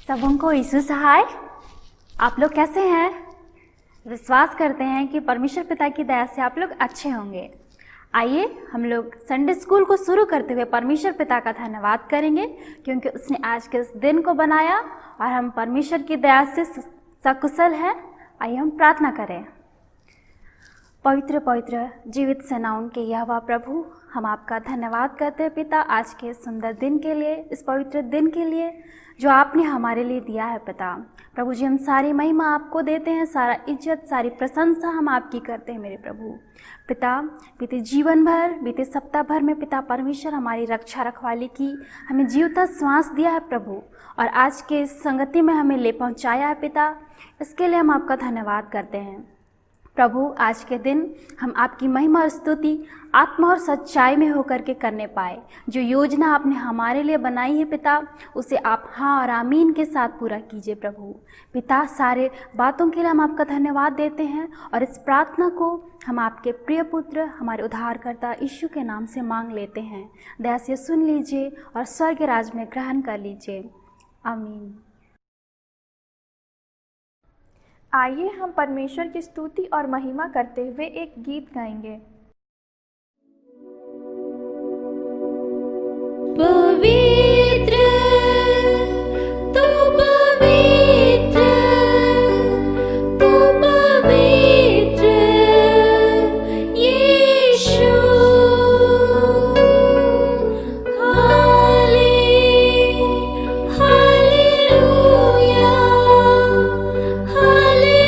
सबों को यीशु सहाय। आप लोग कैसे हैं? विश्वास करते हैं कि परमेश्वर पिता की दया से आप लोग अच्छे होंगे। आइए हम लोग संडे स्कूल को शुरू करते हुए परमेश्वर पिता का धन्यवाद करेंगे, क्योंकि उसने आज के इस दिन को बनाया और हम परमेश्वर की दया से सकुशल हैं। आइए हम प्रार्थना करें। पवित्र पवित्र जीवित सेनाओं के यहोवा प्रभु, हम आपका धन्यवाद करते हैं पिता, आज के सुंदर दिन के लिए, इस पवित्र दिन के लिए जो आपने हमारे लिए दिया है पिता। प्रभु जी, हम सारी महिमा आपको देते हैं, सारा इज्जत, सारी प्रशंसा हम आपकी करते हैं मेरे प्रभु। पिता, बीते जीवन भर, बीते सप्ताह भर में पिता परमेश्वर हमारी रक्षा रखवाली की, हमें जीवता श्वास दिया है प्रभु, और आज के इस संगति में हमें ले पहुंचाया है पिता। इसके लिए हम आपका धन्यवाद करते हैं प्रभु। आज के दिन हम आपकी महिमा और स्तुति आत्मा और सच्चाई में होकर के करने पाए। जो योजना आपने हमारे लिए बनाई है पिता, उसे आप हाँ और आमीन के साथ पूरा कीजिए प्रभु। पिता, सारे बातों के लिए हम आपका धन्यवाद देते हैं, और इस प्रार्थना को हम आपके प्रिय पुत्र, हमारे उद्धारकर्ता यीशु के नाम से मांग लेते हैं। दया से सुन लीजिए और स्वर्ग राज में ग्रहण कर लीजिए। आमीन। आइए हम परमेश्वर की स्तुति और महिमा करते हुए एक गीत गाएंगे। पवित्र तू पवित्र, तू पवित्र यीशु। हालेलुया, हालेलुया,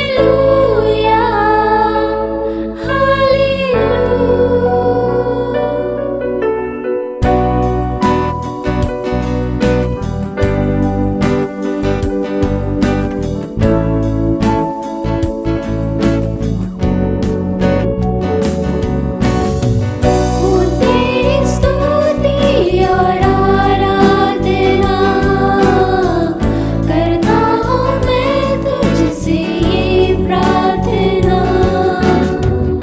तेरी स्तुति और आराधना करता हूँ मैं तुझसे ये प्रार्थना।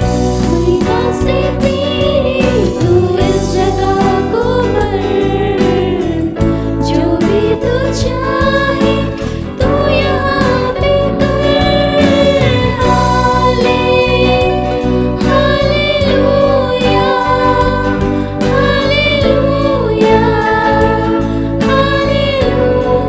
महिमा से तेरी तू इस जगह को भर, जो भी तू चाहे तू यहाँ पे कर। Hallelujah, hallelujah, hallelujah, hallelujah.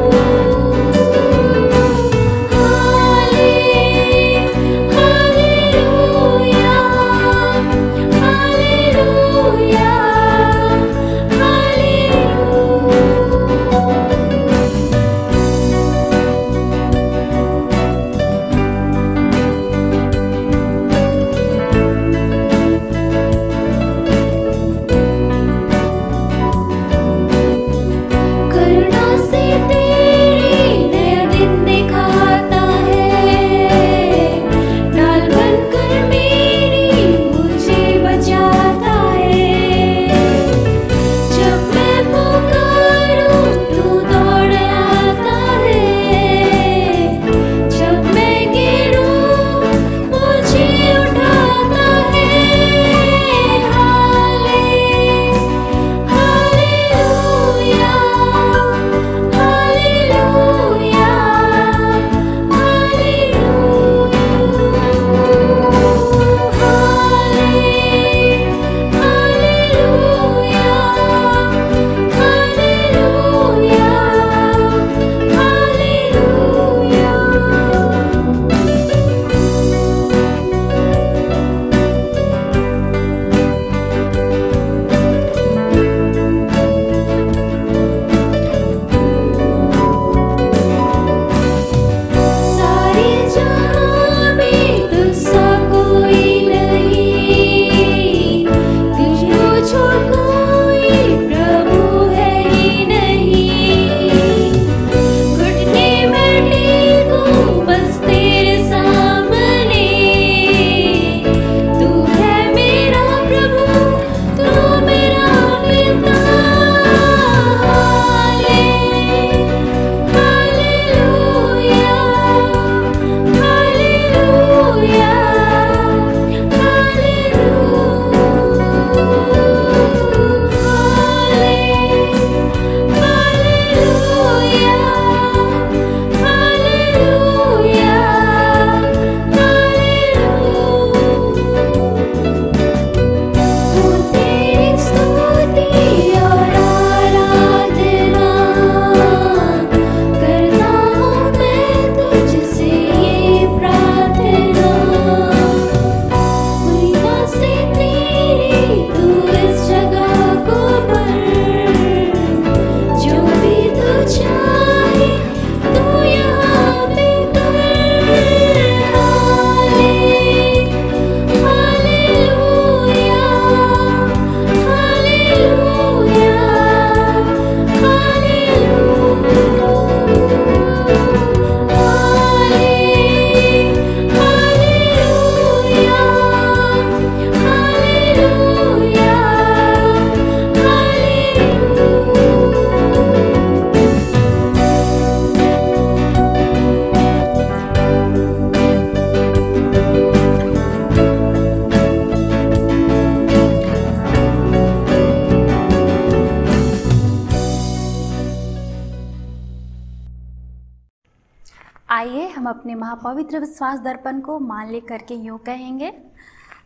आइए हम अपने महापवित्र विश्वास दर्पण को मान ले करके यूँ कहेंगे।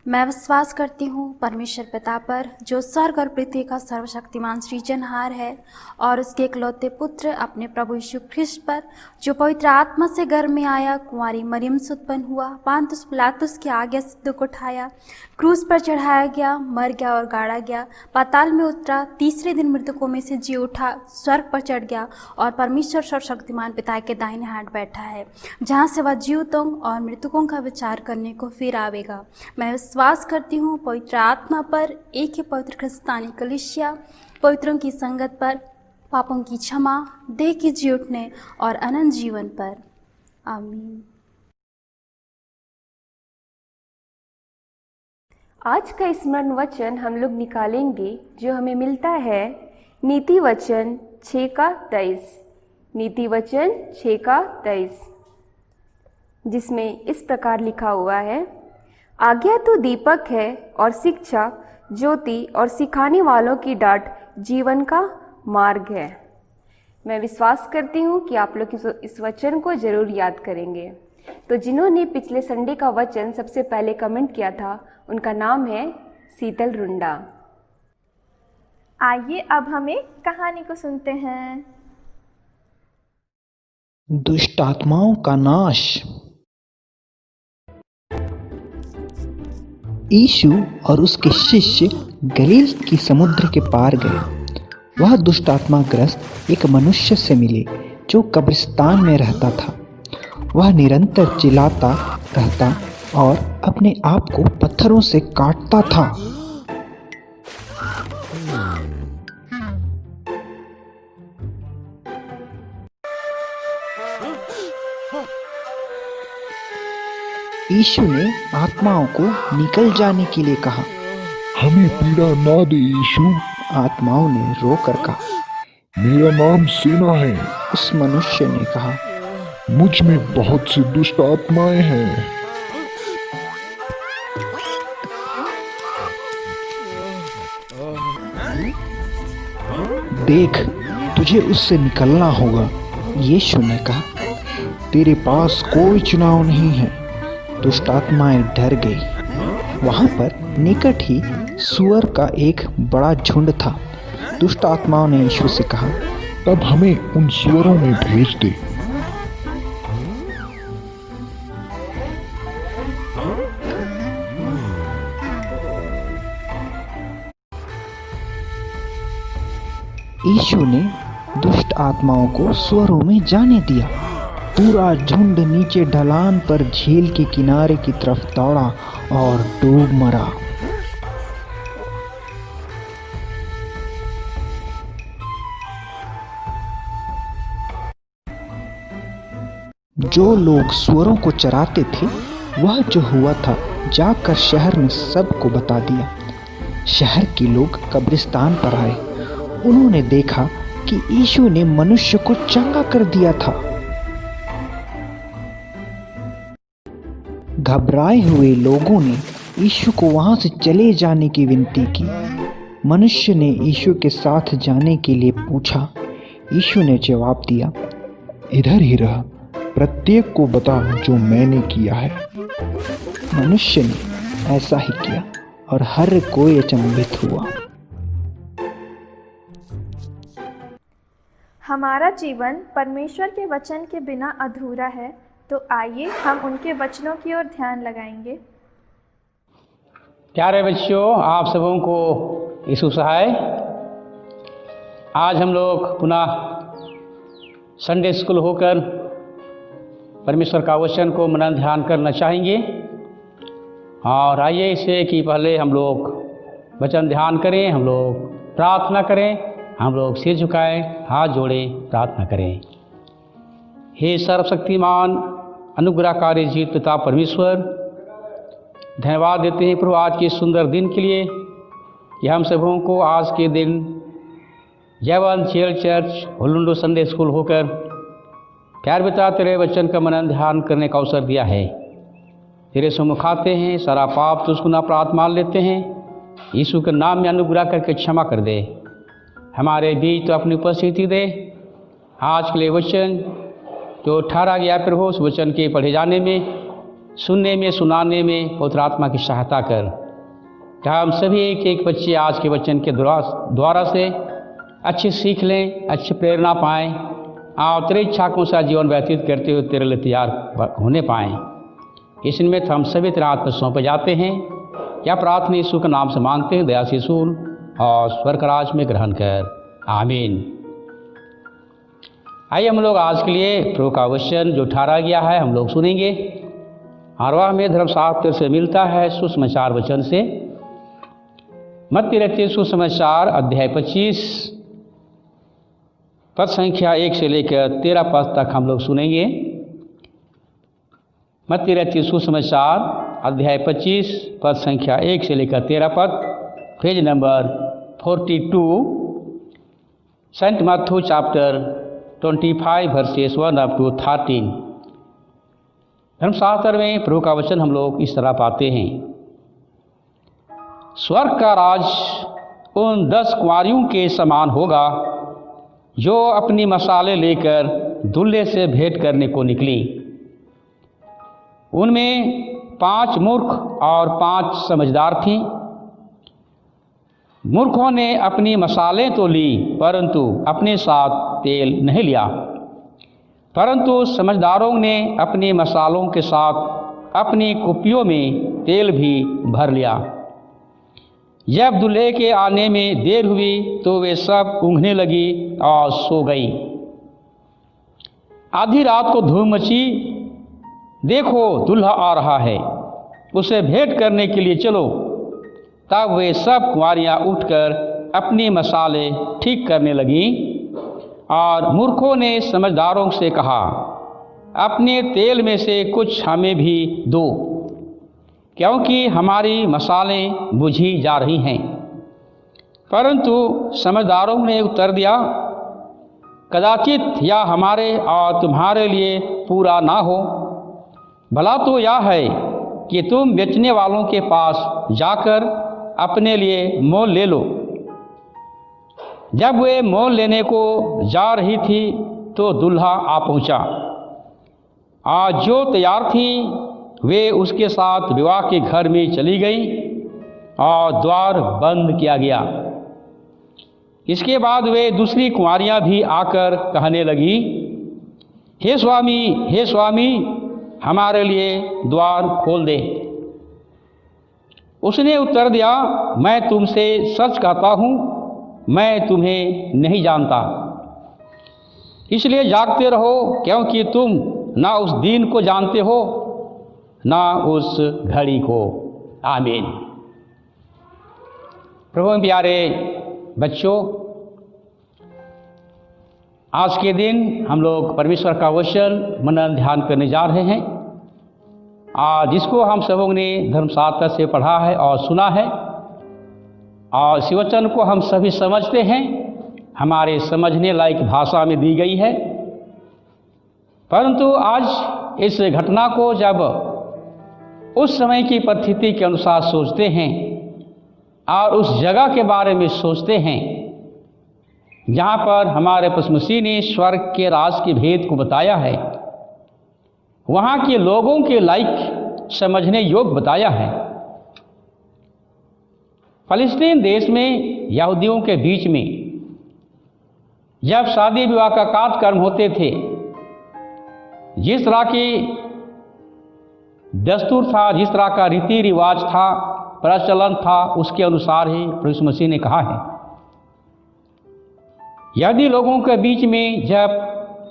मैं विश्वास करती हूँ परमेश्वर पिता पर, जो स्वर्ग और पृथ्वी का सर्वशक्तिमान सृजनहार है, और उसके इकलौते पुत्र अपने प्रभु यीशु ख्रिस्ट पर, जो पवित्र आत्मा से गर्भ में आया, कुंवारी मरियम से उत्पन्न हुआ, पांतुस पिलातुस की आज्ञा से दुख उठाया, क्रूस पर चढ़ाया गया, मर गया और गाड़ा गया, पाताल में उतरा, तीसरे दिन मृतकों में से जी उठा, स्वर्ग पर चढ़ गया और परमेश्वर सर्वशक्तिमान पिता के दाहिने हाथ बैठा है, जहाँ से वह जीवितों और मृतकों का विचार करने को फिर आवेगा। मैं विश्वास करती हूँ पवित्र आत्मा पर, एक ही पवित्र क्रिस्तानी कलीसिया, पवित्रों की संगत पर, पापों की क्षमा, देह की जी उठने और अनंत जीवन पर। आमीन। आज का स्मरण वचन हम लोग निकालेंगे जो हमें मिलता है नीति वचन 6:23। नीति वचन 6:23, जिसमें इस प्रकार लिखा हुआ है, आज्ञा तो दीपक है और शिक्षा ज्योति, और सिखाने वालों की डांट जीवन का मार्ग है। मैं विश्वास करती हूँ कि आप लोग इस वचन को जरूर याद करेंगे। तो जिन्होंने पिछले संडे का वचन सबसे पहले कमेंट किया था, उनका नाम है शीतल रुंडा। आइए अब हम एक कहानी को सुनते हैं। दुष्ट आत्माओं का नाश। यीशु और उसके शिष्य गलील की समुद्र के पार गए। वह दुष्ट आत्माग्रस्त एक मनुष्य से मिले जो कब्रिस्तान में रहता था। वह निरंतर चिल्लाता रहता और अपने आप को पत्थरों से काटता था। यीशु ने आत्माओं को निकल जाने के लिए कहा। हमें पीड़ा ना दे यीशु। आत्माओं ने रोकर कहा, मेरा नाम सेना है। उस मनुष्य ने कहा, मुझ में बहुत सी दुष्ट आत्माएं हैं। देख, तुझे उससे निकलना होगा। यीशु ने कहा, तेरे पास कोई चुनाव नहीं है। दुष्ट आत्माएं डर गई। वहां पर निकट ही सूअर का एक बड़ा झुंड था। दुष्ट आत्माओं ने यीशु से कहा, तब हमें उन सूअरों में भेज दे। यीशु ने दुष्ट आत्माओं को सूअरों में जाने दिया। पूरा झुंड नीचे ढलान पर झील के किनारे की तरफ दौड़ा और डूब मरा। जो लोग सूअरों को चराते थे, वह जो हुआ था जाकर शहर में सबको बता दिया। शहर के लोग कब्रिस्तान पर आए। उन्होंने देखा कि यीशु ने मनुष्य को चंगा कर दिया था। घबराए हुए लोगों ने यीशु को वहां से चले जाने की विनती की। मनुष्य ने यीशु के साथ जाने के लिए पूछा। यीशु ने जवाब दिया, इधर ही रह, प्रत्येक को बता जो मैंने किया है। मनुष्य ने ऐसा ही किया और हर कोई अचंभित हुआ। हमारा जीवन परमेश्वर के वचन के बिना अधूरा है, तो आइए हम उनके वचनों की ओर ध्यान लगाएंगे। प्यारे बच्चों, आप सबों को यीशु सहाय। आज हम लोग पुनः संडे स्कूल होकर परमेश्वर का वचन को मनन ध्यान करना चाहेंगे। और आइए इसे कि पहले हम लोग वचन ध्यान करें, हम लोग प्रार्थना करें, हम लोग सिर झुकाएं, हाथ जोड़े प्रार्थना करें। हे सर्वशक्तिमान अनुग्रहकारी जीवित पिता परमेश्वर, धन्यवाद देते हैं प्रभु आज के सुंदर दिन के लिए कि हम सबों को आज के दिन जयवंत चेल चर्च होलुंडो संडे स्कूल होकर प्यार पिता तेरे वचन का मनन ध्यान करने का अवसर दिया है। तेरे सम्मुख आते हैं, सारा पाप तुझको ना अपराध मान लेते हैं। यीशु के नाम में अनुग्रह करके क्षमा कर दे। हमारे बीच तो अपनी उपस्थिति दे। आज के लिए वचन जो ठहरा गया प्रभु उस वचन के पढ़े जाने में, सुनने में, सुनाने में पवित्र आत्मा की सहायता कर। क्या हम सभी एक एक बच्चे आज के वचन के द्वारा से अच्छी सीख लें, अच्छी प्रेरणा पाएँ और तेरी इच्छा को सा जीवन व्यतीत करते हुए तेरे लिए तैयार होने पाएँ। इस निमित्त हम सभी तेरे हाथ में सौंपे जाते हैं। क्या प्रार्थना यीशु के नाम से मांगते हैं, दया से सुन और स्वर्ग राज में ग्रहण कर। आमीन। आइए हम लोग आज के लिए प्रभु का वचन जो ठहरा गया है हम लोग सुनेंगे और वह हमें धर्मशास्त्र से मिलता है सुसमाचार वचन से। मत्ती रचित सुसमाचार अध्याय 25 पद संख्या 1 से लेकर 13 पद तक हम लोग सुनेंगे। मत्ती रचित सुसमाचार अध्याय 25 पद संख्या 1 से लेकर 13 पद, page number 42, Saint Matthew chapter 25 verses 1 up to 13। धर्मशास्त्र में प्रभु का वचन हम लोग इस तरह पाते हैं। स्वर्ग का राज उन 10 कुंवारियों के समान होगा जो अपनी मसाले लेकर दूल्हे से भेंट करने को निकली। उनमें 5 मूर्ख और 5 समझदार थीं। मूर्खों ने अपनी मसालें तो ली परंतु अपने साथ तेल नहीं लिया, परंतु समझदारों ने अपने मसालों के साथ अपनी कुप्पियों में तेल भी भर लिया। जब दूल्हे के आने में देर हुई तो वे सब ऊँघने लगी और सो गई। आधी रात को धूम मची, देखो दूल्हा आ रहा है, उसे भेंट करने के लिए चलो। तब वे सब कुंवारियाँ उठकर अपनी मसाले ठीक करने लगीं और मूर्खों ने समझदारों से कहा, अपने तेल में से कुछ हमें भी दो, क्योंकि हमारी मसालें बुझी जा रही हैं। परंतु समझदारों ने उत्तर दिया, कदाचित यह हमारे और तुम्हारे लिए पूरा ना हो। भला तो यह है कि तुम बेचने वालों के पास जाकर अपने लिए मोल ले लो। जब वे मोल लेने को जा रही थी तो दूल्हा आ पहुंचा। आज जो तैयार थी वे उसके साथ विवाह के घर में चली गई और द्वार बंद किया गया। इसके बाद वे दूसरी कुंवारियां भी आकर कहने लगी, हे स्वामी, हे स्वामी, हमारे लिए द्वार खोल दे। उसने उत्तर दिया, मैं तुमसे सच कहता हूँ, मैं तुम्हें नहीं जानता। इसलिए जागते रहो, क्योंकि तुम ना उस दिन को जानते हो ना उस घड़ी को। आमीन। प्रभु में प्यारे बच्चों, आज के दिन हम लोग परमेश्वर का वचन मनन ध्यान करने जा रहे हैं, आज जिसको हम सबों ने धर्मशास्त्र से पढ़ा है और सुना है, और इस वचन को हम सभी समझते हैं, हमारे समझने लायक भाषा में दी गई है। परंतु आज इस घटना को जब उस समय की परिस्थिति के अनुसार सोचते हैं और उस जगह के बारे में सोचते हैं जहाँ पर हमारे प्रभु मसीह ने स्वर्ग के राज के भेद को बताया है, वहाँ के लोगों के लायक समझने योग्य बताया है। फलस्तीन देश में यहूदियों के बीच में जब शादी विवाह का कार्यक्रम होते थे, जिस तरह की दस्तूर था, जिस तरह का रीति रिवाज था, प्रचलन था, उसके अनुसार ही प्रभु मसीह ने कहा है। यदि लोगों के बीच में जब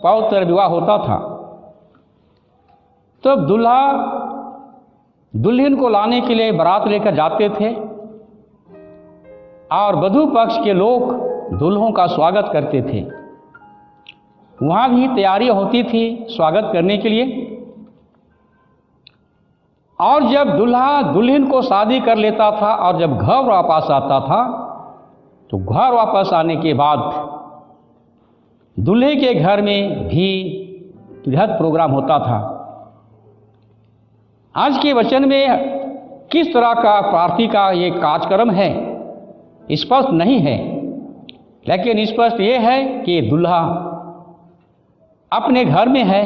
पवित्र विवाह होता था तो दूल्हा दुल्हन को लाने के लिए बारात लेकर जाते थे और वधू पक्ष के लोग दूल्हों का स्वागत करते थे। वहाँ भी तैयारी होती थी स्वागत करने के लिए। और जब दूल्हा दुल्हन को शादी कर लेता था और जब घर वापस आता था तो घर वापस आने के बाद दूल्हे के घर में भी बृहद प्रोग्राम होता था। आज के वचन में किस तरह का पार्टी का ये कार्यक्रम है स्पष्ट नहीं है, लेकिन स्पष्ट ये है कि दूल्हा अपने घर में है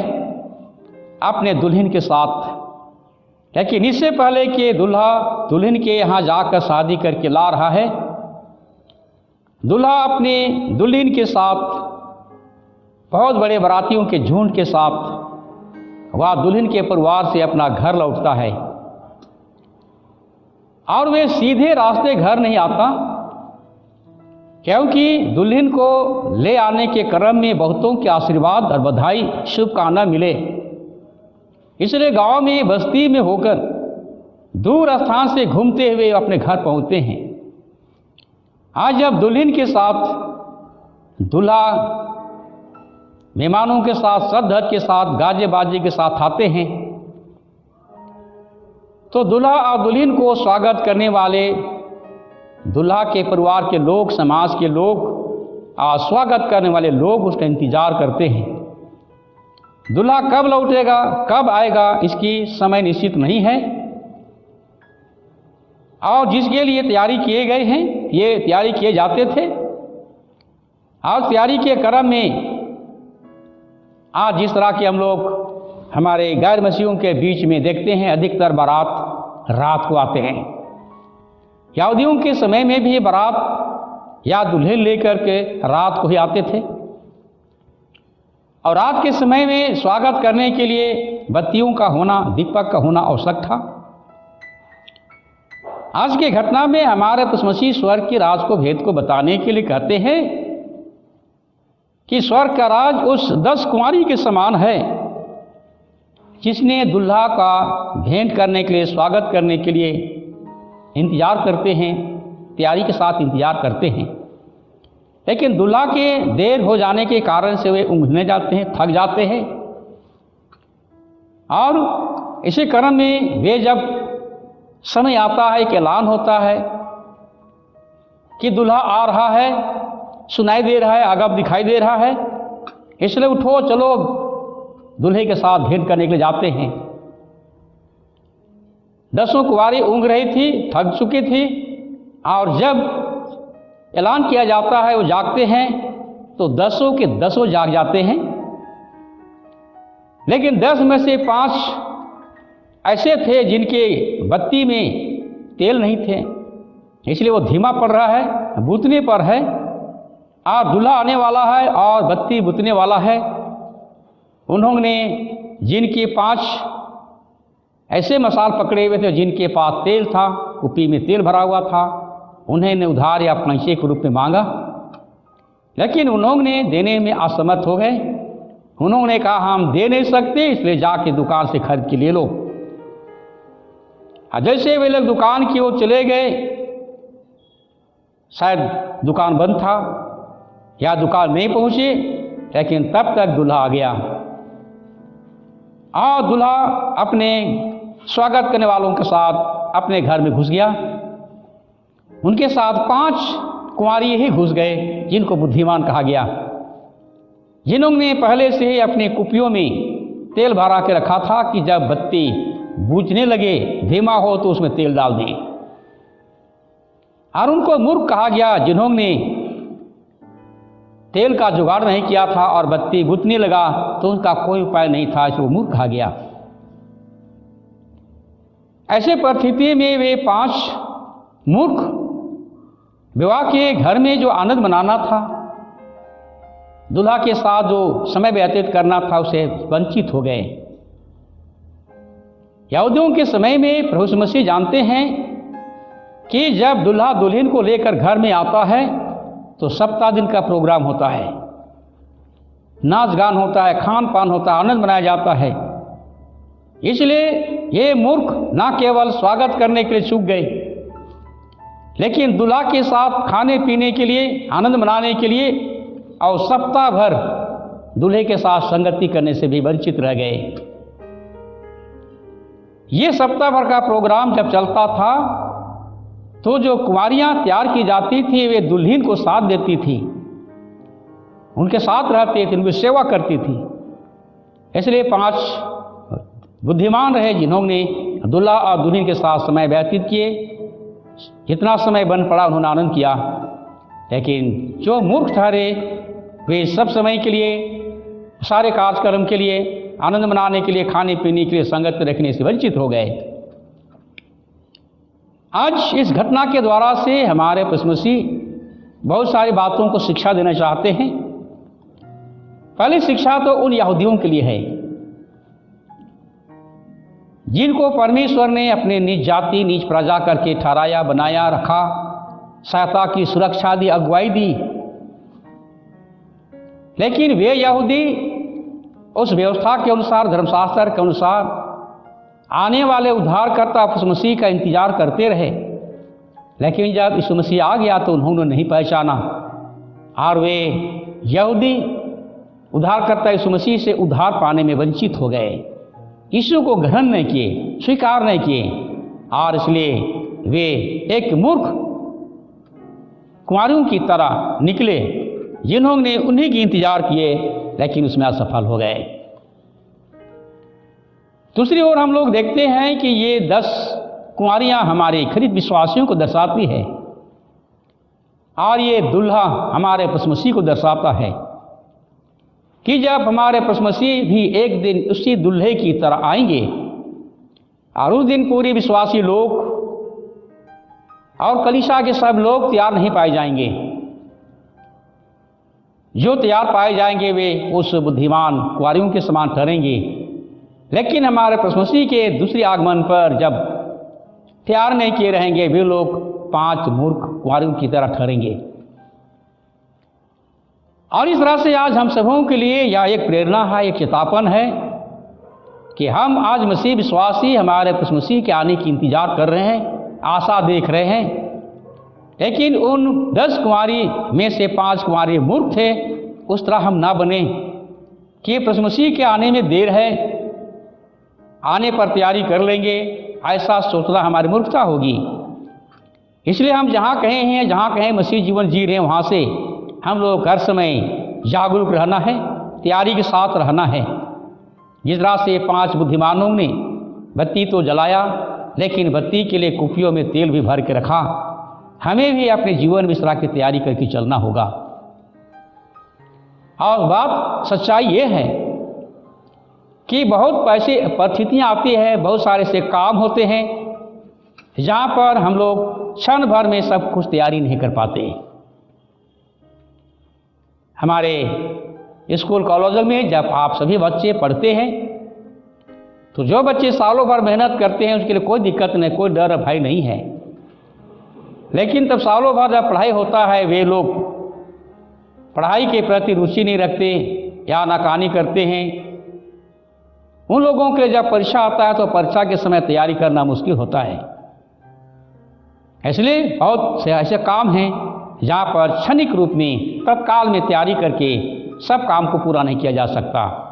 अपने दुल्हन के साथ, लेकिन इससे पहले कि दूल्हा दुल्हन के यहाँ जाकर शादी करके ला रहा है, दूल्हा अपने दुल्हन के साथ बहुत बड़े बारातियों के झुंड के साथ वह दुल्हन के परिवार से अपना घर लौटता है। और वे सीधे रास्ते घर नहीं आता, क्योंकि दुल्हन को ले आने के क्रम में बहुतों के आशीर्वाद और बधाई शुभकामना मिले, इसलिए गांव में बस्ती में होकर दूर स्थान से घूमते हुए अपने घर पहुंचते हैं। आज जब दुल्हन के साथ दूल्हा मेहमानों के साथ सदधज के साथ गाजे बाजे के साथ आते हैं, तो दूल्हा और दुल्हन को स्वागत करने वाले दूल्हा के परिवार के लोग, समाज के लोग और स्वागत करने वाले लोग उसका इंतजार करते हैं। दूल्हा कब लौटेगा, कब आएगा, इसकी समय निश्चित नहीं है। और जिसके लिए तैयारी किए गए हैं, ये तैयारी किए जाते थे। और तैयारी के क्रम में आज जिस तरह के हम लोग हमारे गैर मसीहियों के बीच में देखते हैं, अधिकतर बारात रात को आते हैं। यहूदियों के समय में भी बारात या दुल्हन लेकर के रात को ही आते थे, और रात के समय में स्वागत करने के लिए बत्तियों का होना, दीपक का होना आवश्यक था। आज की घटना में हमारे मसीह स्वर्ग के राज को भेद को बताने के लिए कहते हैं कि स्वर्ग का राज उस 10 कुंवारी के समान है जिसने दुल्हा का भेंट करने के लिए, स्वागत करने के लिए इंतजार करते हैं, तैयारी के साथ इंतजार करते हैं। लेकिन दूल्हा के देर हो जाने के कारण से वे ऊँघने जाते हैं, थक जाते हैं। और इसी क्रम में वे जब समय आता है कि ऐलान होता है कि दूल्हा आ रहा है, सुनाई दे रहा है, आगम दिखाई दे रहा है, इसलिए उठो चलो दूल्हे के साथ भेंट करने के लिए जाते हैं। 10 कुंवारी ऊँघ रही थी, थक चुकी थी, और जब ऐलान किया जाता है वो जागते हैं, तो 10 के 10 जाग जाते हैं। लेकिन 10 में से 5 ऐसे थे जिनके बत्ती में तेल नहीं थे, इसलिए वो धीमा पड़ रहा है, बुतने पर है, और दूल्हा आने वाला है और बत्ती बुतने वाला है। उन्होंने जिनके 5 ऐसे मसाल पकड़े हुए थे जिनके पास तेल था, कुप्पी में तेल भरा हुआ था, उन्होंने उधार या पैसे के रूप में मांगा, लेकिन उन्होंने देने में असमर्थ हो गए। उन्होंने कहा हम दे नहीं सकते, इसलिए जाके दुकान से खरीद के ले लो। जैसे वे लोग दुकान की ओर चले गए, शायद दुकान बंद था या दुकान नहीं पहुंचे, लेकिन तब तक दूल्हा आ गया। और दूल्हा अपने स्वागत करने वालों के साथ अपने घर में घुस गया। उनके साथ 5 कुंवारी ही घुस गए जिनको बुद्धिमान कहा गया, जिन्होंने पहले से ही अपने कुपियों में तेल भरा के रखा था कि जब बत्ती बुझने लगे, धीमा हो तो उसमें तेल डाल दें। और उनको मूर्ख कहा गया जिन्होंने तेल का जुगाड़ नहीं किया था और बत्ती बुझने लगा तो उनका कोई उपाय नहीं था, इसको मूर्ख कहा गया। ऐसे परिस्थिति में वे 5 मूर्ख विवाह के घर में जो आनंद मनाना था, दूल्हा के साथ जो समय व्यतीत करना था, उसे वंचित हो गए। यहूदियों के समय में प्रभु यीशु मसीह जानते हैं कि जब दूल्हा दुल्हन को लेकर घर में आता है तो सप्ताह दिन का प्रोग्राम होता है, नाच गान होता है, खान पान होता है, आनंद मनाया जाता है। इसलिए ये मूर्ख न केवल स्वागत करने के लिए चूक गए, लेकिन दूल्हा के साथ खाने पीने के लिए, आनंद मनाने के लिए और सप्ताह भर दूल्हे के साथ संगति करने से भी वंचित रह गए। ये सप्ताह भर का प्रोग्राम जब चलता था तो जो कुंवारियां तैयार की जाती थी वे दुल्हन को साथ देती थी, उनके साथ रहती थी, उनकी सेवा करती थी। इसलिए 5 बुद्धिमान रहे जिन्होंने दूल्हा और दुल्हन के साथ समय व्यतीत किए। जितना समय बन पड़ा उन्होंने आनंद किया, लेकिन जो मूर्ख ठहरे वे सब समय के लिए, सारे कार्यक्रम के लिए आनंद मनाने के लिए, खाने पीने के लिए, संगत में रखने से वंचित हो गए। आज इस घटना के द्वारा से हमारे प्रभु मसीह बहुत सारी बातों को शिक्षा देना चाहते हैं। पहली शिक्षा तो उन यहूदियों के लिए है जिनको परमेश्वर ने अपने निज जाति, निज प्रजा करके ठहराया, बनाया, रखा, सहायता की, सुरक्षा दी, अगुवाई दी। लेकिन वे यहूदी उस व्यवस्था के अनुसार, धर्मशास्त्र के अनुसार आने वाले उद्धारकर्ता यीशु मसीह का इंतजार करते रहे। लेकिन जब यीशु मसीह आ गया तो उन्होंने नहीं पहचाना और वे यहूदी उद्धारकर्ता यीशु मसीह से उद्धार पाने में वंचित हो गए। यीशु को ग्रहण नहीं किए, स्वीकार नहीं किए और इसलिए वे एक मूर्ख कुंवारियों की तरह निकले जिन्होंने उन्हीं की इंतजार किए लेकिन उसमें असफल हो गए। दूसरी ओर हम लोग देखते हैं कि ये 10 कुंवारियां हमारे खरीद विश्वासियों को दर्शाती है और ये दुल्हा हमारे प्रभु मसीह को दर्शाता है कि जब हमारे प्रभु मसीह भी एक दिन उसी दुल्हे की तरह आएंगे और उस दिन पूरे विश्वासी लोग और कलीसिया के सब लोग तैयार नहीं पाए जाएंगे। जो तैयार पाए जाएंगे वे उस बुद्धिमान कुंवारियों के समान ठहरेंगे। लेकिन हमारे प्रभु मसीह के दूसरे आगमन पर जब तैयार नहीं किए रहेंगे वे लोग 5 मूर्ख कुंवारियों की तरह ठहरेंगे। और इस तरह से आज हम सबों के लिए यह एक प्रेरणा है, एक चेतावनी है कि हम आज मसीह विश्वासी हमारे प्रभु मसीह के आने की इंतजार कर रहे हैं, आशा देख रहे हैं। लेकिन उन 10 कुंवारी में से 5 कुंवारी मूर्ख थे। उस तरह हम ना बने कि प्रभु मसीह के आने में देर है, आने पर तैयारी कर लेंगे, ऐसा सोचना हमारी मूर्खता होगी। इसलिए हम जहाँ कहीं हैं, जहाँ कहीं मसीह जीवन जी रहे हैं, वहाँ से हम लोग हर समय जागरूक रहना है, तैयारी के साथ रहना है। जिस तरह से 5 बुद्धिमानों ने बत्ती तो जलाया लेकिन बत्ती के लिए कुपियों में तेल भी भर के रखा, हमें भी अपने जीवन में इस तरह की तैयारी करके चलना होगा। और बात सच्चाई ये है कि बहुत पैसे परिस्थितियाँ आती हैं, बहुत सारे से काम होते हैं जहाँ पर हम लोग क्षण भर में सब कुछ तैयारी नहीं कर पाते। हमारे स्कूल कॉलेजों में जब आप सभी बच्चे पढ़ते हैं तो जो बच्चे सालों भर मेहनत करते हैं उसके लिए कोई दिक्कत नहीं, कोई डर भय नहीं है। लेकिन तब सालों भर जब पढ़ाई होता है वे लोग पढ़ाई के प्रति रुचि नहीं रखते या नाकानी करते हैं। उन लोगों के जब परीक्षा आता है तो परीक्षा के समय तैयारी करना मुश्किल होता है। इसलिए बहुत से ऐसे काम हैं जहाँ पर क्षणिक रूप में तत्काल में तैयारी करके सब काम को पूरा नहीं किया जा सकता।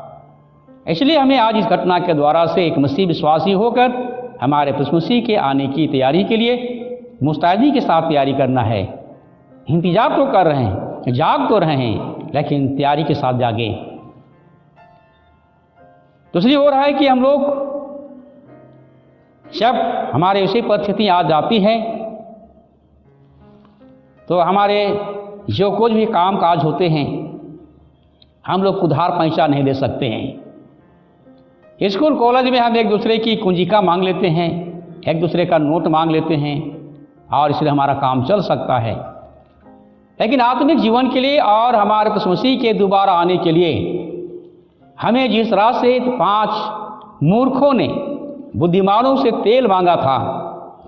इसलिए हमें आज इस घटना के द्वारा से एक मसीह विश्वासी होकर हमारे प्रभु मसीह के आने की तैयारी के लिए मुस्तैदी के साथ तैयारी करना है। इंतजार तो कर रहे हैं, जाग तो रहे हैं, लेकिन तैयारी के साथ जागें। दूसरी ओर है कि हम लोग जब हमारे ऐसी परिस्थिति आ जाती है तो हमारे जो कुछ भी काम काज होते हैं हम लोग उधार पैसा नहीं ले सकते हैं। स्कूल कॉलेज में हम एक दूसरे की कुंजिका मांग लेते हैं, एक दूसरे का नोट मांग लेते हैं और इसलिए हमारा काम चल सकता है। लेकिन आत्मिक जीवन के लिए और हमारे प्रभु मसीह के दोबारा आने के लिए हमें जिस तरह से 5 मूर्खों ने बुद्धिमानों से तेल मांगा था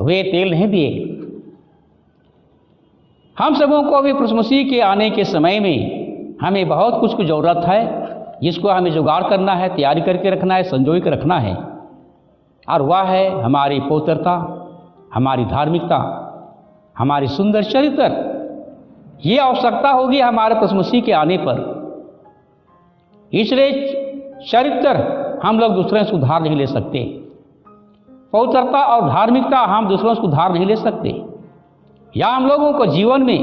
वे तेल नहीं दिए। हम सबों को भी प्रभु मसीह के आने के समय में हमें बहुत कुछ की ज़रूरत है जिसको हमें जुगाड़ करना है, तैयारी करके रखना है, संजो के रखना है। और वह है हमारी पवित्रता, हमारी धार्मिकता, हमारी सुंदर चरित्र। ये आवश्यकता होगी हमारे प्रभु मसीह के आने पर। इसलिए चरित्र हम लोग दूसरों से उधार नहीं ले सकते, पवित्रता और धार्मिकता हम दूसरों से उधार नहीं ले सकते। या हम लोगों को जीवन में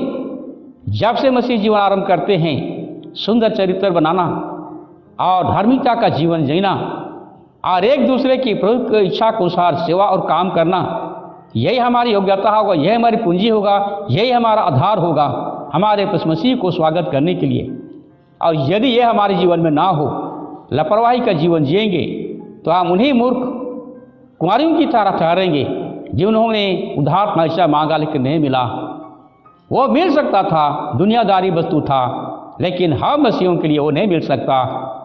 जब से मसीह जीवन आरंभ करते हैं सुंदर चरित्र बनाना और धार्मिकता का जीवन जीना और एक दूसरे की प्रभु की इच्छा के अनुसार सेवा और काम करना, यही हमारी योग्यता होगा, यही हमारी पूंजी होगा, यही हमारा आधार होगा हमारे प्रभु मसीह को स्वागत करने के लिए। और यदि यह हमारे जीवन में ना हो लापरवाही का जीवन जिएंगे तो हम उन्हीं मूर्ख कुंवारियों की तरह ठहरेंगे जिन्होंने उधार पैसा मांगा लेकिन नहीं मिला। वो मिल सकता था, दुनियादारी वस्तु था, लेकिन हम मसीहों के लिए वो नहीं मिल सकता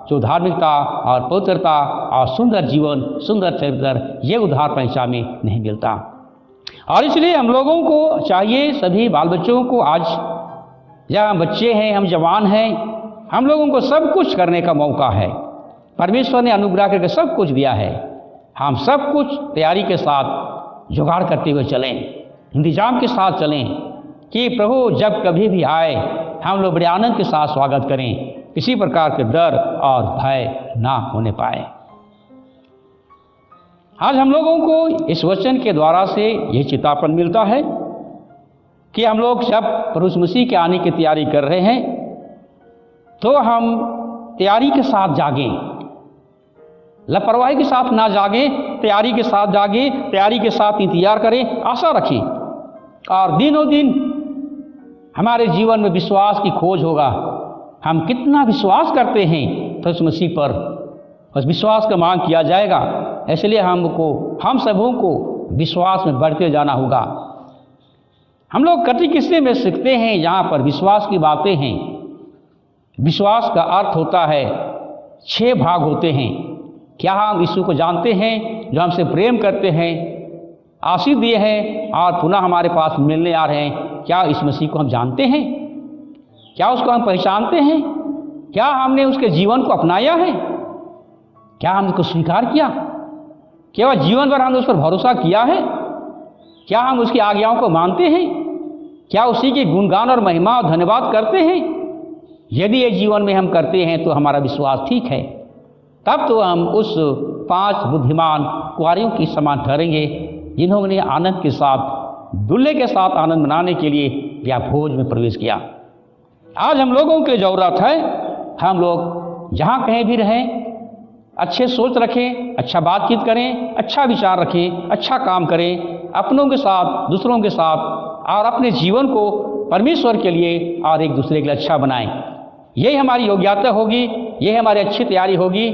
जो धार्मिकता और पवित्रता और सुंदर जीवन, सुंदर चरित्र, ये उधार पैसा में नहीं मिलता। और इसलिए हम लोगों को चाहिए, सभी बाल बच्चों को, आज या हम बच्चे हैं, हम जवान हैं, हम लोगों को सब कुछ करने का मौका है। परमेश्वर ने अनुग्रह करके सब कुछ दिया है। हम सब कुछ तैयारी के साथ जुगाड़ करते हुए चलें, इंतजाम के साथ चलें कि प्रभु जब कभी भी आए हम लोग बड़े आनंद के साथ स्वागत करें, किसी प्रकार के डर और भय ना होने पाए। आज हम लोगों को इस वचन के द्वारा से यह चेतावनी मिलता है कि हम लोग जब प्रभु मसीह के आने की तैयारी कर रहे हैं तो हम तैयारी के साथ जागें, लापरवाही के साथ ना जागें, तैयारी के साथ जागें, तैयारी के साथ इंतजार करें, आशा रखें। और दिनों दिन हमारे जीवन में विश्वास की खोज होगा। हम कितना विश्वास करते हैं प्रभु मसीह पर, उस विश्वास का मांग किया जाएगा। इसलिए हम सबों को विश्वास में बढ़ते जाना होगा। हम लोग कटी किस्से में सीखते हैं, यहाँ पर विश्वास की बातें हैं। विश्वास का अर्थ होता है 6 भाग होते हैं। क्या हम यीशु को जानते हैं जो हमसे प्रेम करते हैं, आशीष दिए हैं और पुनः हमारे पास मिलने आ रहे हैं? क्या इस मसीह को हम जानते हैं? क्या उसको हम पहचानते हैं? क्या हमने उसके जीवन को अपनाया है? क्या हमने उसको स्वीकार किया? केवल जीवन भर हमने उस पर भरोसा किया है? क्या हम उसकी आज्ञाओं को मानते हैं? क्या उसी के गुणगान और महिमा और धन्यवाद करते हैं? यदि ये जीवन में हम करते हैं तो हमारा विश्वास ठीक है। तब तो हम उस 5 बुद्धिमान कुंवारियों की समान ठहरेंगे जिन्होंने आनंद के साथ, दूल्हे के साथ आनंद मनाने के लिए या भोज में प्रवेश किया। आज हम लोगों की ज़रूरत है, हम लोग जहाँ कहीं भी रहें, अच्छे सोच रखें, अच्छा बातचीत करें, अच्छा विचार रखें, अच्छा काम करें, अपनों के साथ, दूसरों के साथ, और अपने जीवन को परमेश्वर के लिए और एक दूसरे के लिए अच्छा बनाएं। यही हमारी योग्यता होगी, यही हमारी अच्छी तैयारी होगी।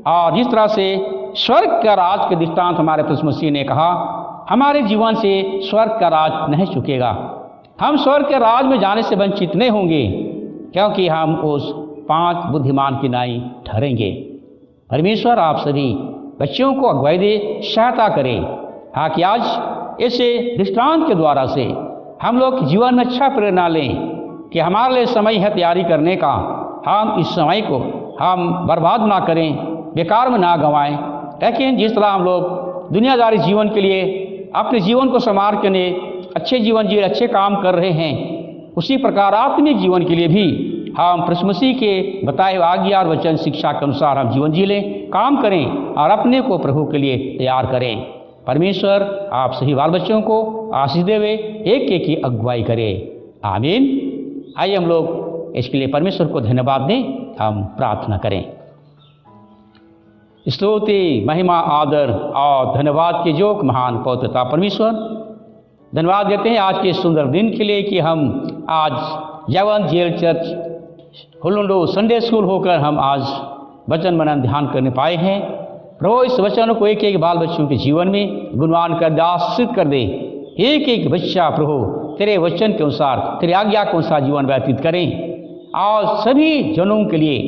और जिस तरह से स्वर्ग का राज के दृष्टांत हमारे प्रभु मसीह ने कहा, हमारे जीवन से स्वर्ग का राज नहीं चुकेगा। हम स्वर्ग के राज में जाने से वंचित नहीं होंगे, क्योंकि हम उस 5 बुद्धिमान की नाई ठहरेंगे। परमेश्वर आप सभी बच्चों को अगुवाई दे, सहायता करें, हाँ, कि आज ऐसे दृष्टांत के द्वारा से हम लोग जीवन में अच्छा प्रेरणा लें कि हमारे लिए समय है तैयारी करने का। हम इस समय को हम बर्बाद ना करें, बेकार में ना गंवाएं। लेकिन जिस तरह हम लोग दुनियादारी जीवन के लिए अपने जीवन को संवार के अच्छे जीवन जी, अच्छे काम कर रहे हैं, उसी प्रकार आत्मिक जीवन के लिए भी हम प्रभु मसीह के बताए हुए आज्ञा और वचन शिक्षा के अनुसार हम जीवन जी लें, काम करें और अपने को प्रभु के लिए तैयार करें। परमेश्वर आप सभी बाल बच्चों को आशीष देवे, एक एक की अगुवाई करे। आमीन। आइए हम लोग इसके लिए परमेश्वर को धन्यवाद दें, हम प्रार्थना करें। स्तुति, महिमा, आदर और धन्यवाद के जोग महान पवित्रता परमेश्वर, धन्यवाद देते हैं आज के सुंदर दिन के लिए कि हम आज यवन जेल चर्च हुलुंडो संडे स्कूल होकर हम आज वचन मनन ध्यान करने पाए हैं। प्रभु इस वचन को एक एक बाल बच्चों के जीवन में गुणवान कर, आशीषित कर दे। एक एक बच्चा प्रभु तेरे वचन के अनुसार, तेरे आज्ञा के अनुसार जीवन व्यतीत करें। और सभी जनों के लिए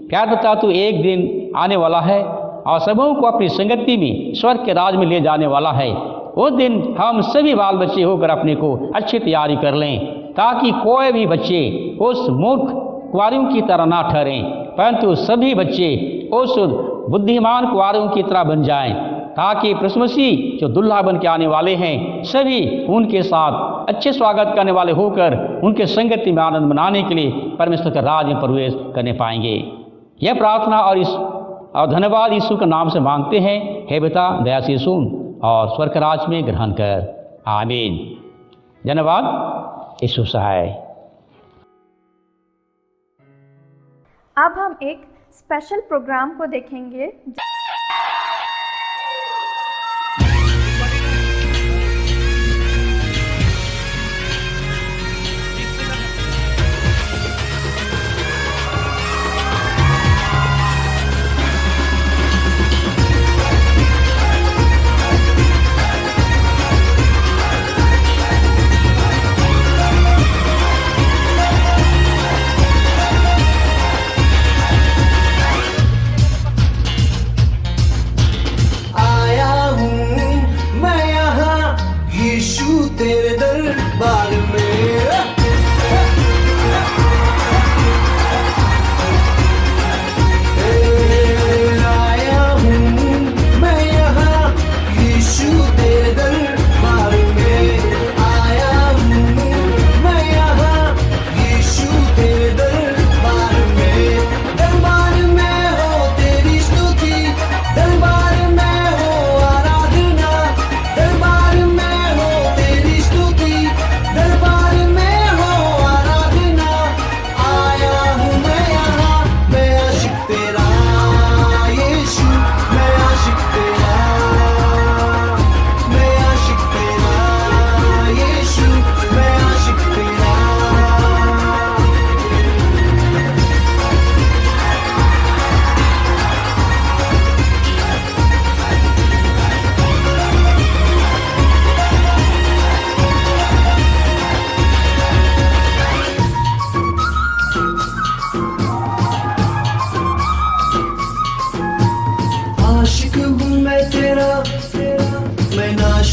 प्यार बता, तू एक दिन आने वाला है और सबों को अपनी संगति में स्वर्ग के राज में ले जाने वाला है। उस दिन हम सभी बाल बच्चे होकर अपने को अच्छी तैयारी कर लें, ताकि कोई भी बच्चे उस मूर्ख कुंवारियों की तरह ना ठहरें, परंतु सभी बच्चे उस बुद्धिमान कुंवारियों की तरह बन जाएं, ताकि प्रभु मसीह जो दुल्हा बन के आने वाले हैं, सभी उनके साथ अच्छे स्वागत करने वाले होकर उनके संगति में आनंद मनाने के लिए परमेश्वर के राज में प्रवेश करने पाएंगे। यह प्रार्थना और धन्यवाद यीशु के नाम से मांगते हैं। हे पिता, दया से सुन और स्वर्ग राज में ग्रहण कर। आमीन। धन्यवाद। यीशु सहाय। अब हम एक स्पेशल प्रोग्राम को देखेंगे।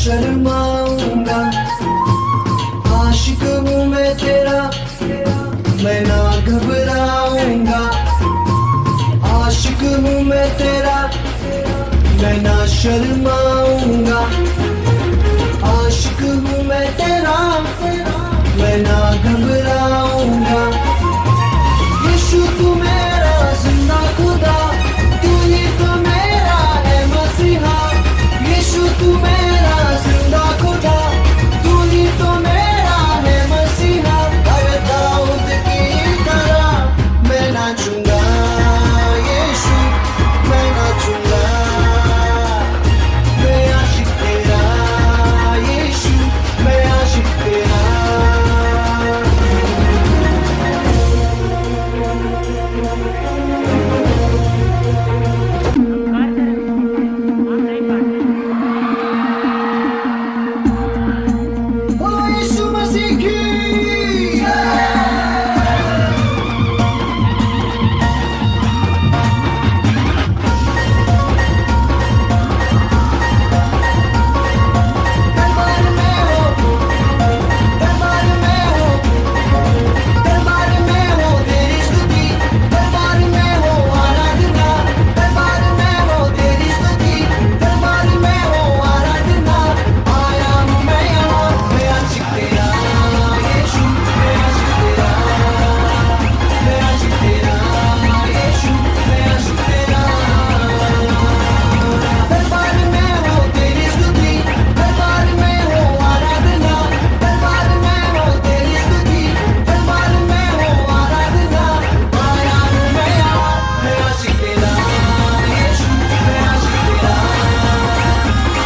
शर्माऊंगा। आशिक हूँ मैं तेरा, मैं ना घबराऊंगा। आशिक हूँ मैं तेरा, मैं ना शर्माऊंगा। आशिक हूँ मैं तेरा, मैं ना घबराऊंगा। यीशु तू मेरा जिंदा खुदा, तू ही तो मेरा है मसीहा। यीशु तू मेरा जिंदा खुदा, तू ही तो मेरा है मसीहा। अरे दाऊद की तरह मैं नाचूंगा, यीशु मैं नाचूंगा। मैं आशिक तेरा, यीशु मैं आशिक तेरा। बोलो यीशु मसीह की जय। दरबार में हो, दरबार में हो, दरबार में हो तेरी स्तुति। दरबार में हो आराधना, दरबार में हो तेरी स्तुति। दरबार में हो आराधना। आया हूँ मैं यहाँ, मैं आशिक तेरा, यीशु मैं आशिक तेरा। मैं आशिक तेरा, यीशु मैं आशिक तेरा। दरबार में हो तेरी स्तुति, दरबार में हो आराधना। दरबार में हो तेरी स्तुति, दरबार में हो आराधना। आया हूँ मैं यहाँ, मैं आशिक तेरा, यीशु मैं आशिक तेरा।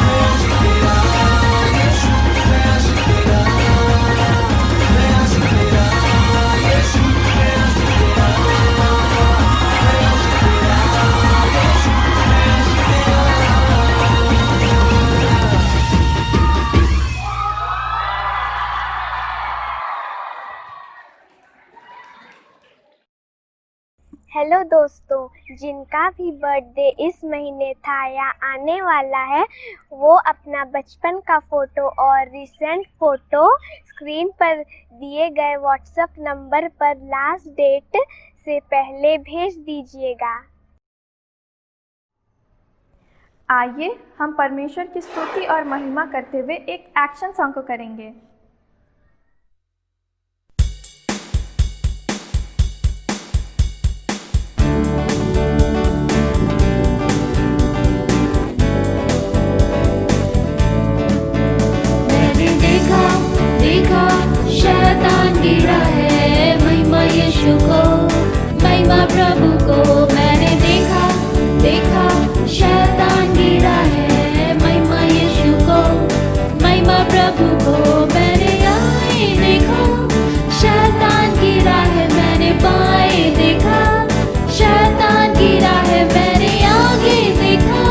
मैं आशिक तेरा, यीशु मैं आशिक तेरा। मैं आशिक तेरा, यीशु मैं आशिक तेरा। मैं आशिक तेरा, यीशु मैं आशिक तेरा। हेलो दोस्तों, जिनका भी बर्थडे इस महीने था या आने वाला है, वो अपना बचपन का फ़ोटो और रिसेंट फ़ोटो स्क्रीन पर दिए गए व्हाट्सएप नंबर पर लास्ट डेट से पहले भेज दीजिएगा। आइए हम परमेश्वर की स्तुति और महिमा करते हुए एक एक्शन सॉन्ग को करेंगे। मैंने देखा देखा शैतान गिरा है, महिमा यीशु को, महिमा प्रभु को। मैंने देखा देखा शैतान गिरा है, महिमा यीशु को, महिमा प्रभु को। मैंने आए देखा शैतान गिरा है, मैंने बाएं देखा शैतान गिरा है, मैंने आगे देखा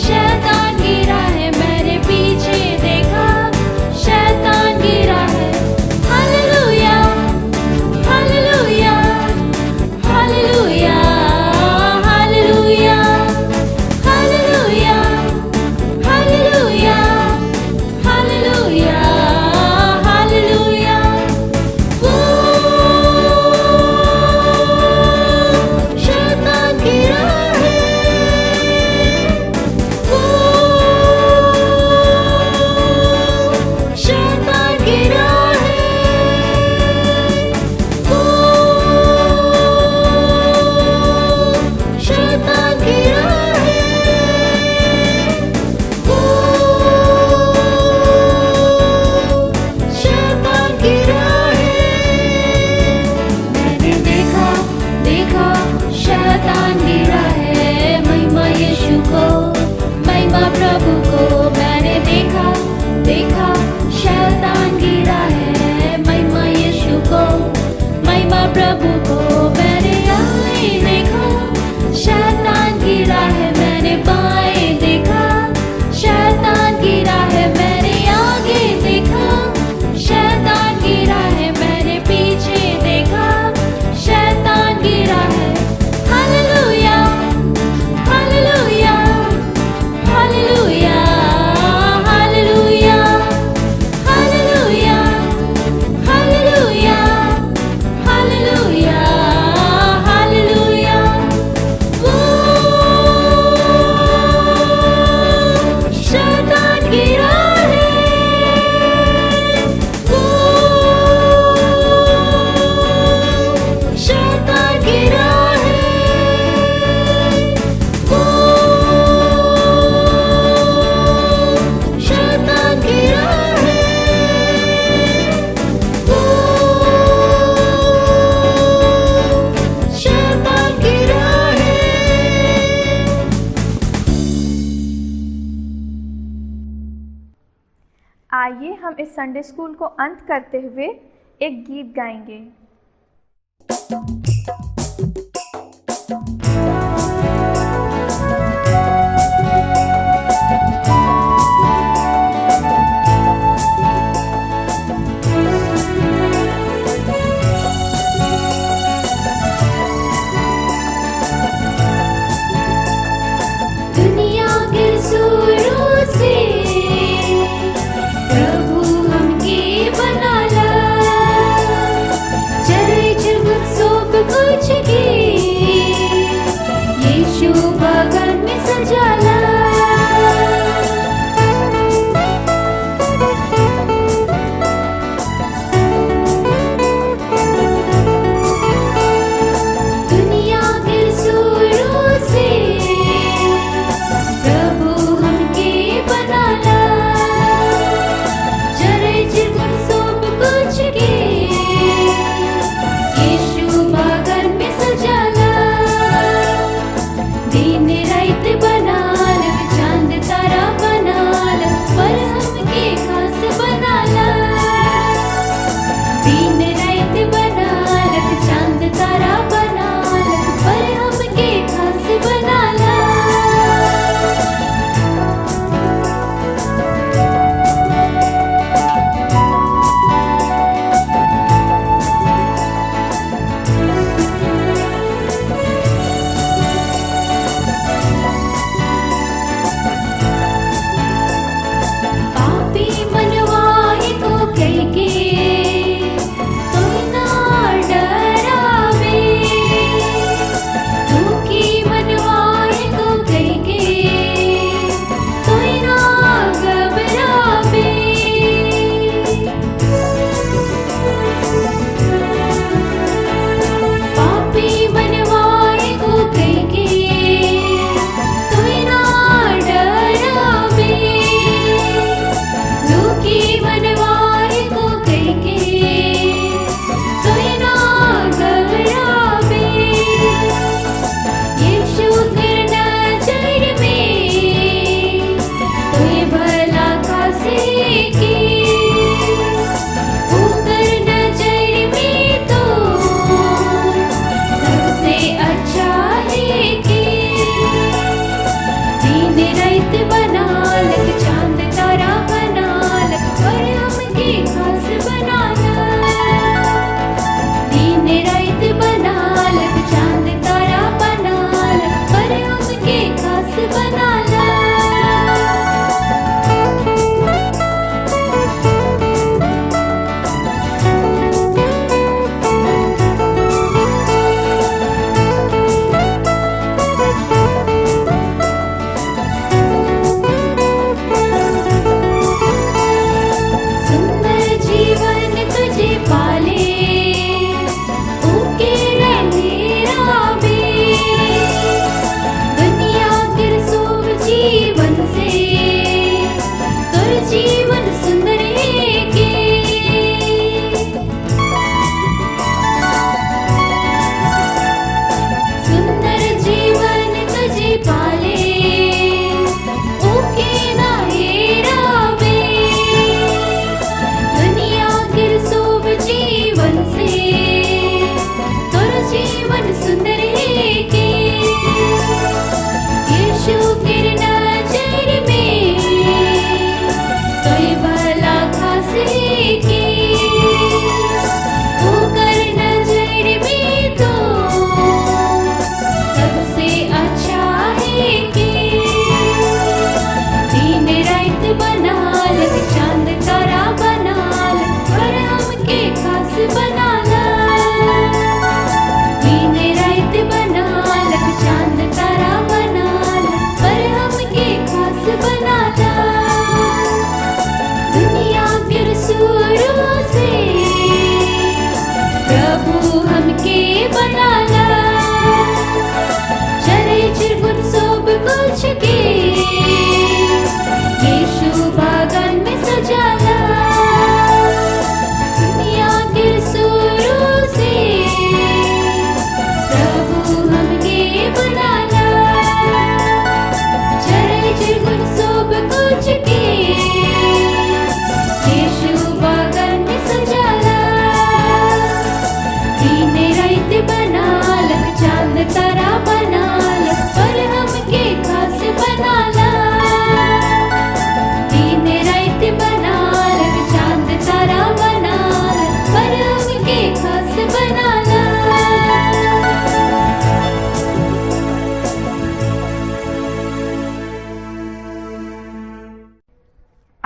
शैतान गिरा है, मैंने पीछे देखा शैतान गिरा है। हालेलुया हालेलुया हालेलुया आइए हम इस संडे स्कूल को अंत करते हुए एक गीत गाएंगे। दुनिया के सुरों से प्रभु हमके बनाला, चरे जगत सब कुछ के यीशु बगन में सजाला। दुनिया के सुरों से प्रभु हमके बनाला, चरे जगत सब कुछ के यीशु बगन में सजाला। दिन रात बनाल, चांद तारा बनाल, पर हमके खास बनाला। दिन रात बनाल, चांद तारा बनाल, पर हमके खास बनाला।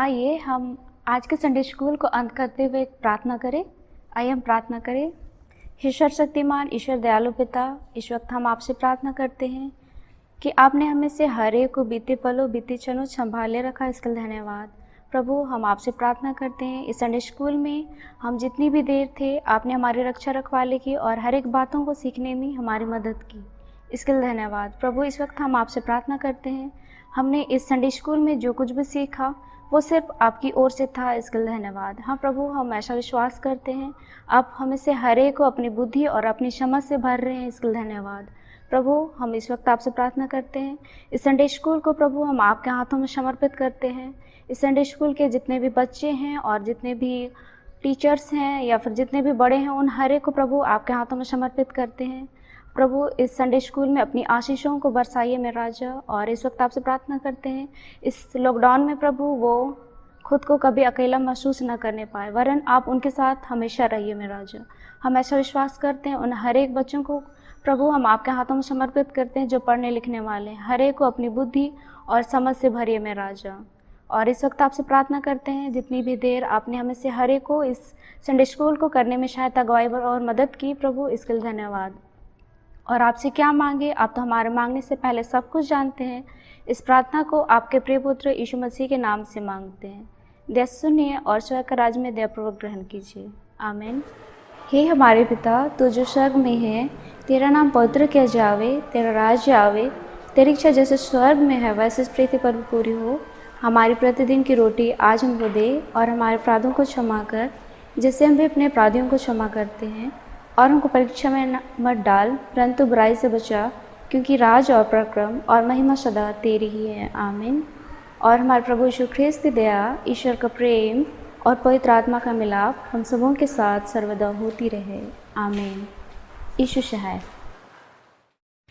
आइए हम आज के संडे स्कूल को अंत करते हुए एक प्रार्थना करें। आइए हम प्रार्थना करें। ईश्वर शक्तिमान, ईश्वर दयालु पिता, इस वक्त हम आपसे प्रार्थना करते हैं कि आपने हमें से हर एक को बीते पलों बीते क्षणों संभाले रखा, इसके लिए धन्यवाद। प्रभु, हम आपसे प्रार्थना करते हैं इस संडे स्कूल में हम जितनी भी देर थे, आपने हमारी रक्षा रखवाले की और हर एक बातों को सीखने में हमारी मदद की, इसके लिए धन्यवाद। प्रभु, इस वक्त हम आपसे प्रार्थना करते हैं, हमने इस संडे स्कूल में जो कुछ भी सीखा वो सिर्फ आपकी ओर से था, इसके लिए धन्यवाद। हाँ प्रभु, हम ऐसा विश्वास करते हैं आप हमें से हर एक को अपनी बुद्धि और अपनी समझ से भर रहे हैं, इसके लिए धन्यवाद। प्रभु, हम इस वक्त आपसे प्रार्थना करते हैं इस संडे स्कूल को प्रभु हम आपके हाथों में समर्पित करते हैं। इस संडे स्कूल के जितने भी बच्चे हैं और जितने भी टीचर्स हैं या फिर जितने भी बड़े हैं, उन हर एक को प्रभु आपके हाथों में समर्पित करते हैं। प्रभु, इस संडे स्कूल में अपनी आशीषों को बरसाइए मेरे राजा। और इस वक्त आपसे प्रार्थना करते हैं इस लॉकडाउन में प्रभु वो खुद को कभी अकेला महसूस न करने पाए, वरन आप उनके साथ हमेशा रहिए मेरे राजा। हम ऐसा विश्वास करते हैं उन हर एक बच्चों को प्रभु हम आपके हाथों में समर्पित करते हैं जो पढ़ने लिखने वाले हैं, हर एक को अपनी बुद्धि और समझ से भरिए मेरे राजा। और इस वक्त आपसे प्रार्थना करते हैं जितनी भी देर आपने हमें से हर एक को इस संडे स्कूल को करने में सहायता गवाई और मदद की, प्रभु इसके लिए धन्यवाद। और आपसे क्या मांगे, आप तो हमारे मांगने से पहले सब कुछ जानते हैं। इस प्रार्थना को आपके प्रिय पुत्र यीशु मसीह के नाम से मांगते हैं। दया सुनिए और स्वर्ग का राज्य में दयापूर्वक ग्रहण कीजिए, आमीन। हे हमारे पिता, तू जो स्वर्ग में है, तेरा नाम पवित्र किया जावे, तेरा राज्य आवे, तेरी इच्छा जैसे स्वर्ग में है वैसे इस पृथ्वी पर भी पूरी हो। हमारी प्रतिदिन की रोटी आज हमको दे और हमारे अपराधों को क्षमा कर जैसे हम भी अपने अपराधियों को क्षमा करते हैं, और हमको परीक्षा में मत डाल परंतु बुराई से बचा, क्योंकि राज और पराक्रम और महिमा सदा तेरी ही है, आमीन। और हमारे प्रभु यीशु ख्रीस्त की दया, ईश्वर का प्रेम और पवित्र आत्मा का मिलाप हम सबों के साथ सर्वदा होती रहे, आमीन। यीशु सहाय।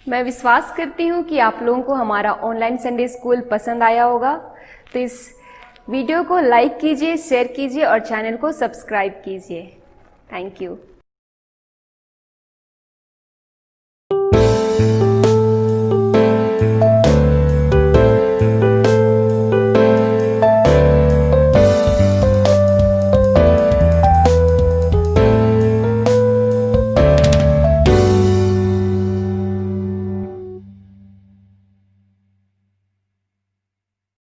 मैं विश्वास करती हूँ कि आप लोगों को हमारा ऑनलाइन संडे स्कूल पसंद आया होगा, तो इस वीडियो को लाइक कीजिए, शेयर कीजिए और चैनल को सब्सक्राइब कीजिए। Thank you.